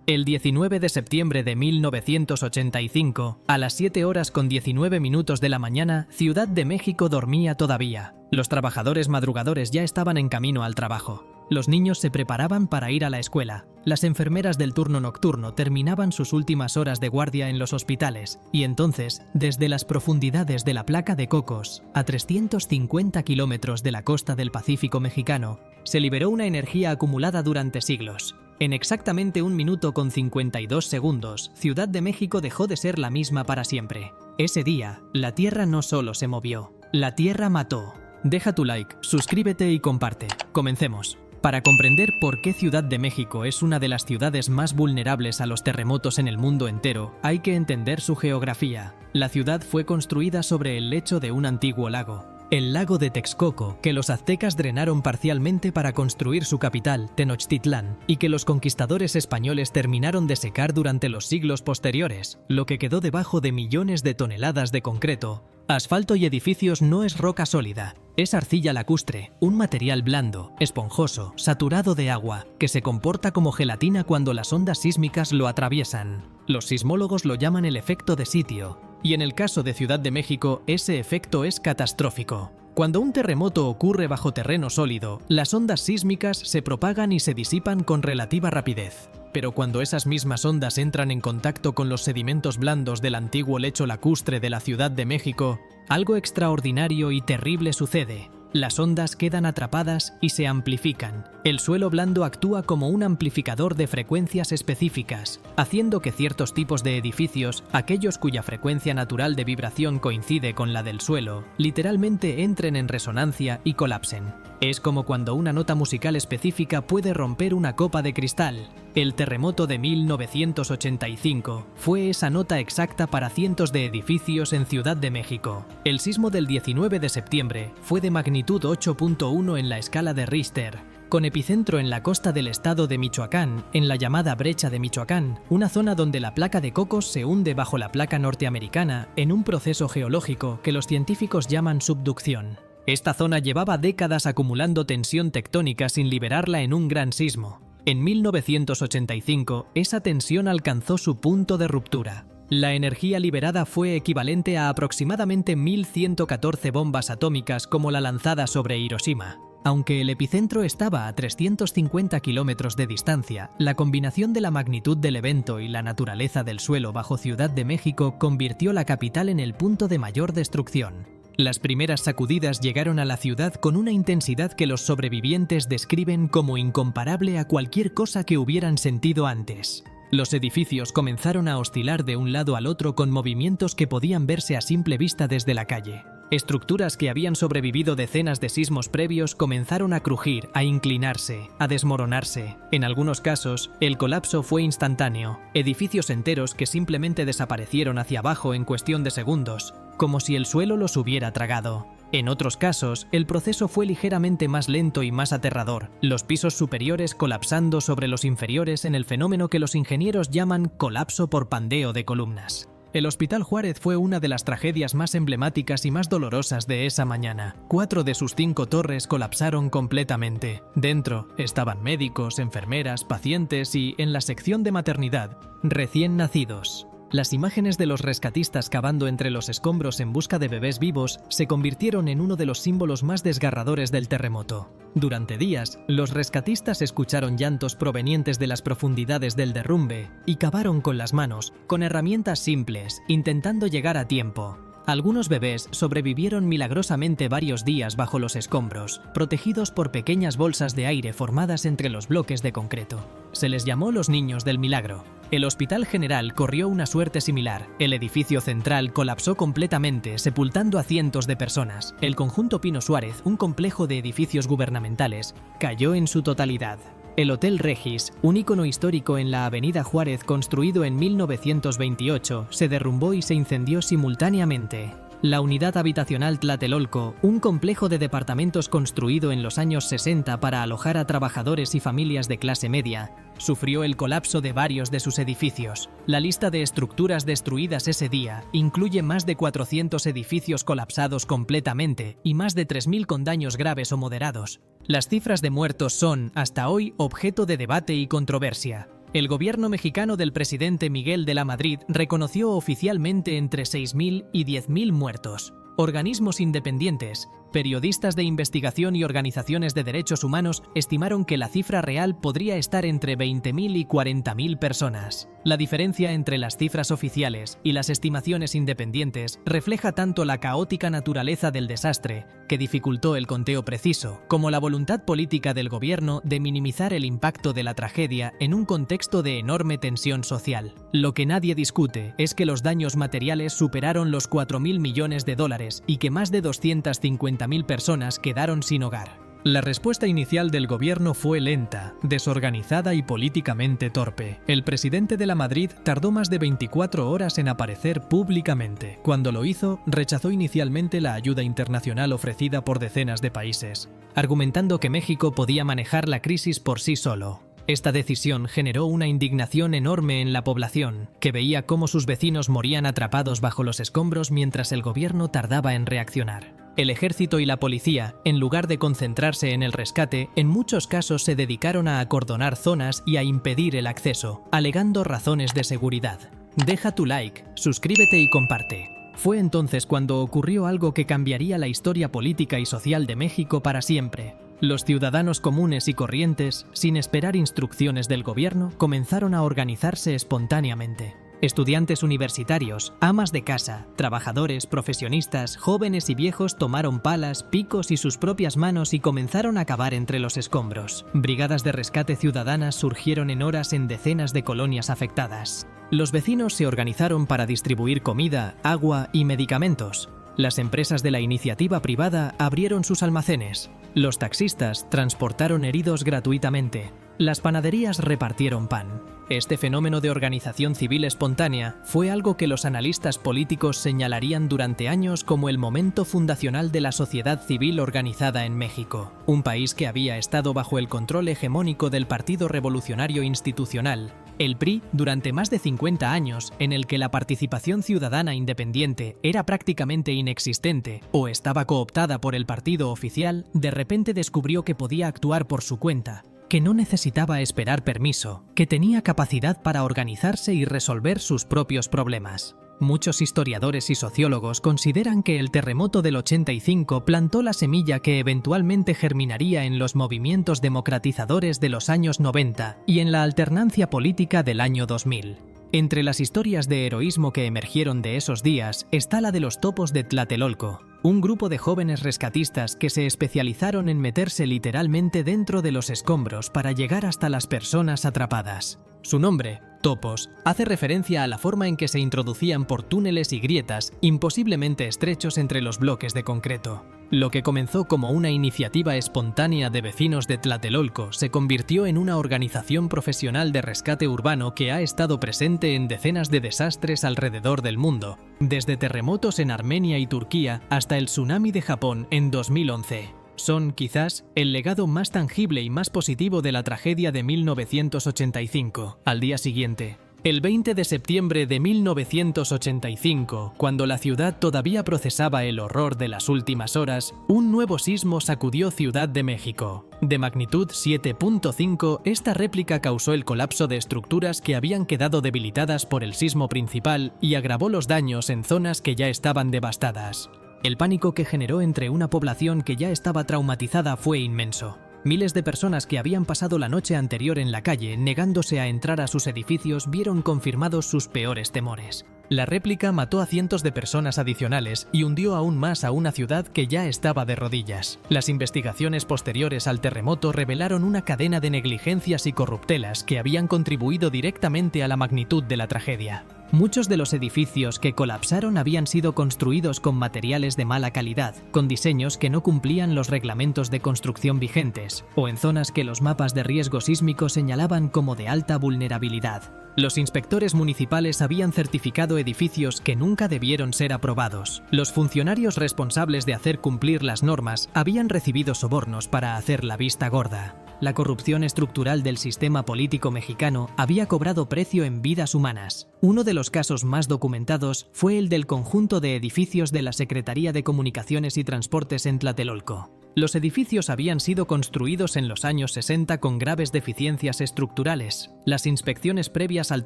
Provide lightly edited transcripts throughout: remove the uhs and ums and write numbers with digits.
El 19 de septiembre de 1985, a las 7:19 de la mañana, Ciudad de México dormía todavía. Los trabajadores madrugadores ya estaban en camino al trabajo. Los niños se preparaban para ir a la escuela. Las enfermeras del turno nocturno terminaban sus últimas horas de guardia en los hospitales y entonces, desde las profundidades de la Placa de Cocos, a 350 kilómetros de la costa del Pacífico mexicano, se liberó una energía acumulada durante siglos. En exactamente 1 minuto con 52 segundos, Ciudad de México dejó de ser la misma para siempre. Ese día, la Tierra no solo se movió, la Tierra mató. Deja tu like, suscríbete y comparte. Comencemos. Para comprender por qué Ciudad de México es una de las ciudades más vulnerables a los terremotos en el mundo entero, hay que entender su geografía. La ciudad fue construida sobre el lecho de un antiguo lago, el lago de Texcoco, que los aztecas drenaron parcialmente para construir su capital, Tenochtitlán, y que los conquistadores españoles terminaron de secar durante los siglos posteriores, lo que quedó debajo de millones de toneladas de concreto, asfalto y edificios. No es roca sólida, es arcilla lacustre, un material blando, esponjoso, saturado de agua, que se comporta como gelatina cuando las ondas sísmicas lo atraviesan. Los sismólogos lo llaman el efecto de sitio, y en el caso de Ciudad de México ese efecto es catastrófico. Cuando un terremoto ocurre bajo terreno sólido, las ondas sísmicas se propagan y se disipan con relativa rapidez. Pero cuando esas mismas ondas entran en contacto con los sedimentos blandos del antiguo lecho lacustre de la Ciudad de México, algo extraordinario y terrible sucede. Las ondas quedan atrapadas y se amplifican. El suelo blando actúa como un amplificador de frecuencias específicas, haciendo que ciertos tipos de edificios, aquellos cuya frecuencia natural de vibración coincide con la del suelo, literalmente entren en resonancia y colapsen. Es como cuando una nota musical específica puede romper una copa de cristal. El terremoto de 1985 fue esa nota exacta para cientos de edificios en Ciudad de México. El sismo del 19 de septiembre fue de magnitud 8.1 en la escala de Richter, con epicentro en la costa del estado de Michoacán, en la llamada Brecha de Michoacán, una zona donde la Placa de Cocos se hunde bajo la placa norteamericana en un proceso geológico que los científicos llaman subducción. Esta zona llevaba décadas acumulando tensión tectónica sin liberarla en un gran sismo. En 1985, esa tensión alcanzó su punto de ruptura. La energía liberada fue equivalente a aproximadamente 1.114 bombas atómicas como la lanzada sobre Hiroshima. Aunque el epicentro estaba a 350 kilómetros de distancia, la combinación de la magnitud del evento y la naturaleza del suelo bajo Ciudad de México convirtió la capital en el punto de mayor destrucción. Las primeras sacudidas llegaron a la ciudad con una intensidad que los sobrevivientes describen como incomparable a cualquier cosa que hubieran sentido antes. Los edificios comenzaron a oscilar de un lado al otro con movimientos que podían verse a simple vista desde la calle. Estructuras que habían sobrevivido decenas de sismos previos comenzaron a crujir, a inclinarse, a desmoronarse. En algunos casos, el colapso fue instantáneo. Edificios enteros que simplemente desaparecieron hacia abajo en cuestión de segundos, como si el suelo los hubiera tragado. En otros casos, el proceso fue ligeramente más lento y más aterrador, los pisos superiores colapsando sobre los inferiores en el fenómeno que los ingenieros llaman colapso por pandeo de columnas. El Hospital Juárez fue una de las tragedias más emblemáticas y más dolorosas de esa mañana. 4 de sus 5 torres colapsaron completamente. Dentro estaban médicos, enfermeras, pacientes y, en la sección de maternidad, recién nacidos. Las imágenes de los rescatistas cavando entre los escombros en busca de bebés vivos se convirtieron en uno de los símbolos más desgarradores del terremoto. Durante días, los rescatistas escucharon llantos provenientes de las profundidades del derrumbe y cavaron con las manos, con herramientas simples, intentando llegar a tiempo. Algunos bebés sobrevivieron milagrosamente varios días bajo los escombros, protegidos por pequeñas bolsas de aire formadas entre los bloques de concreto. Se les llamó los niños del milagro. El Hospital General corrió una suerte similar. El edificio central colapsó completamente, sepultando a cientos de personas. El conjunto Pino Suárez, un complejo de edificios gubernamentales, cayó en su totalidad. El Hotel Regis, un ícono histórico en la Avenida Juárez construido en 1928, se derrumbó y se incendió simultáneamente. La Unidad Habitacional Tlatelolco, un complejo de departamentos construido en los años 60 para alojar a trabajadores y familias de clase media, sufrió el colapso de varios de sus edificios. La lista de estructuras destruidas ese día incluye más de 400 edificios colapsados completamente y más de 3.000 con daños graves o moderados. Las cifras de muertos son, hasta hoy, objeto de debate y controversia. El gobierno mexicano del presidente Miguel de la Madrid reconoció oficialmente entre 6.000 y 10.000 muertos. Organismos independientes, periodistas de investigación y organizaciones de derechos humanos estimaron que la cifra real podría estar entre 20.000 y 40.000 personas. La diferencia entre las cifras oficiales y las estimaciones independientes refleja tanto la caótica naturaleza del desastre, que dificultó el conteo preciso, como la voluntad política del gobierno de minimizar el impacto de la tragedia en un contexto de enorme tensión social. Lo que nadie discute es que los daños materiales superaron los 4.000 millones de dólares y que más de 250.000 personas quedaron sin hogar. La respuesta inicial del gobierno fue lenta, desorganizada y políticamente torpe. El presidente de la Madrid tardó más de 24 horas en aparecer públicamente. Cuando lo hizo, rechazó inicialmente la ayuda internacional ofrecida por decenas de países, argumentando que México podía manejar la crisis por sí solo. Esta decisión generó una indignación enorme en la población, que veía cómo sus vecinos morían atrapados bajo los escombros mientras el gobierno tardaba en reaccionar. El ejército y la policía, en lugar de concentrarse en el rescate, en muchos casos se dedicaron a acordonar zonas y a impedir el acceso, alegando razones de seguridad. Deja tu like, suscríbete y comparte. Fue entonces cuando ocurrió algo que cambiaría la historia política y social de México para siempre. Los ciudadanos comunes y corrientes, sin esperar instrucciones del gobierno, comenzaron a organizarse espontáneamente. Estudiantes universitarios, amas de casa, trabajadores, profesionistas, jóvenes y viejos tomaron palas, picos y sus propias manos y comenzaron a cavar entre los escombros. Brigadas de rescate ciudadanas surgieron en horas en decenas de colonias afectadas. Los vecinos se organizaron para distribuir comida, agua y medicamentos. Las empresas de la iniciativa privada abrieron sus almacenes. Los taxistas transportaron heridos gratuitamente. Las panaderías repartieron pan. Este fenómeno de organización civil espontánea fue algo que los analistas políticos señalarían durante años como el momento fundacional de la sociedad civil organizada en México, un país que había estado bajo el control hegemónico del Partido Revolucionario Institucional, el PRI, durante más de 50 años, en el que la participación ciudadana independiente era prácticamente inexistente o estaba cooptada por el partido oficial, de repente descubrió que podía actuar por su cuenta, que no necesitaba esperar permiso, que tenía capacidad para organizarse y resolver sus propios problemas. Muchos historiadores y sociólogos consideran que el terremoto del 85 plantó la semilla que eventualmente germinaría en los movimientos democratizadores de los años 90 y en la alternancia política del año 2000. Entre las historias de heroísmo que emergieron de esos días está la de los Topos de Tlatelolco, un grupo de jóvenes rescatistas que se especializaron en meterse literalmente dentro de los escombros para llegar hasta las personas atrapadas. Su nombre, Topos, hace referencia a la forma en que se introducían por túneles y grietas imposiblemente estrechos entre los bloques de concreto. Lo que comenzó como una iniciativa espontánea de vecinos de Tlatelolco se convirtió en una organización profesional de rescate urbano que ha estado presente en decenas de desastres alrededor del mundo, desde terremotos en Armenia y Turquía hasta el tsunami de Japón en 2011. Son, quizás, el legado más tangible y más positivo de la tragedia de 1985. Al día siguiente, el 20 de septiembre de 1985, cuando la ciudad todavía procesaba el horror de las últimas horas, un nuevo sismo sacudió Ciudad de México. De magnitud 7.5, esta réplica causó el colapso de estructuras que habían quedado debilitadas por el sismo principal y agravó los daños en zonas que ya estaban devastadas. El pánico que generó entre una población que ya estaba traumatizada fue inmenso. Miles de personas que habían pasado la noche anterior en la calle negándose a entrar a sus edificios vieron confirmados sus peores temores. La réplica mató a cientos de personas adicionales y hundió aún más a una ciudad que ya estaba de rodillas. Las investigaciones posteriores al terremoto revelaron una cadena de negligencias y corruptelas que habían contribuido directamente a la magnitud de la tragedia. Muchos de los edificios que colapsaron habían sido construidos con materiales de mala calidad, con diseños que no cumplían los reglamentos de construcción vigentes, o en zonas que los mapas de riesgo sísmico señalaban como de alta vulnerabilidad. Los inspectores municipales habían certificado edificios que nunca debieron ser aprobados. Los funcionarios responsables de hacer cumplir las normas habían recibido sobornos para hacer la vista gorda. La corrupción estructural del sistema político mexicano había cobrado precio en vidas humanas. Uno de los casos más documentados fue el del conjunto de edificios de la Secretaría de Comunicaciones y Transportes en Tlatelolco. Los edificios habían sido construidos en los años 60 con graves deficiencias estructurales. Las inspecciones previas al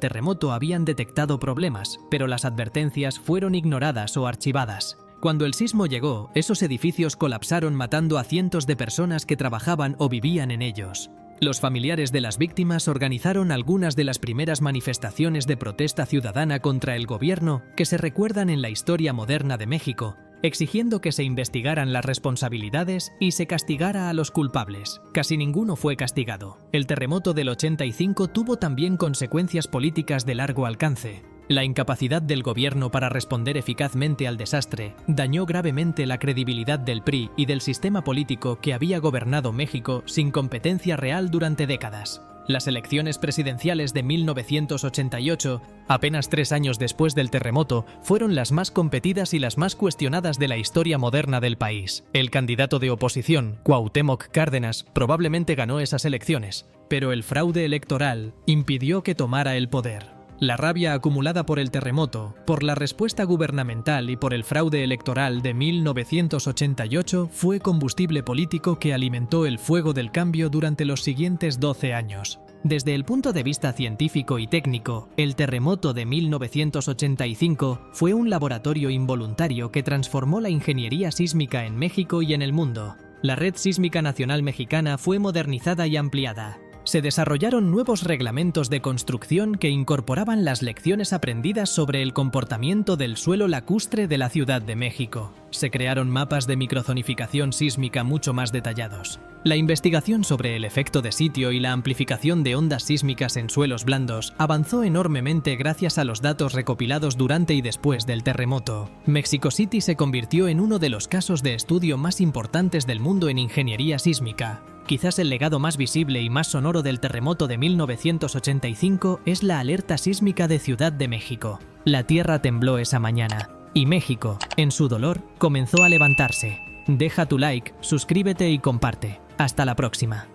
terremoto habían detectado problemas, pero las advertencias fueron ignoradas o archivadas. Cuando el sismo llegó, esos edificios colapsaron matando a cientos de personas que trabajaban o vivían en ellos. Los familiares de las víctimas organizaron algunas de las primeras manifestaciones de protesta ciudadana contra el gobierno que se recuerdan en la historia moderna de México, exigiendo que se investigaran las responsabilidades y se castigara a los culpables. Casi ninguno fue castigado. El terremoto del 85 tuvo también consecuencias políticas de largo alcance. La incapacidad del gobierno para responder eficazmente al desastre dañó gravemente la credibilidad del PRI y del sistema político que había gobernado México sin competencia real durante décadas. Las elecciones presidenciales de 1988, apenas 3 años después del terremoto, fueron las más competidas y las más cuestionadas de la historia moderna del país. El candidato de oposición, Cuauhtémoc Cárdenas, probablemente ganó esas elecciones, pero el fraude electoral impidió que tomara el poder. La rabia acumulada por el terremoto, por la respuesta gubernamental y por el fraude electoral de 1988 fue combustible político que alimentó el fuego del cambio durante los siguientes 12 años. Desde el punto de vista científico y técnico, el terremoto de 1985 fue un laboratorio involuntario que transformó la ingeniería sísmica en México y en el mundo. La Red Sísmica Nacional Mexicana fue modernizada y ampliada. Se desarrollaron nuevos reglamentos de construcción que incorporaban las lecciones aprendidas sobre el comportamiento del suelo lacustre de la Ciudad de México. Se crearon mapas de microzonificación sísmica mucho más detallados. La investigación sobre el efecto de sitio y la amplificación de ondas sísmicas en suelos blandos avanzó enormemente gracias a los datos recopilados durante y después del terremoto. Mexico City se convirtió en uno de los casos de estudio más importantes del mundo en ingeniería sísmica. Quizás el legado más visible y más sonoro del terremoto de 1985 es la alerta sísmica de Ciudad de México. La tierra tembló esa mañana, y México, en su dolor, comenzó a levantarse. Deja tu like, suscríbete y comparte. Hasta la próxima.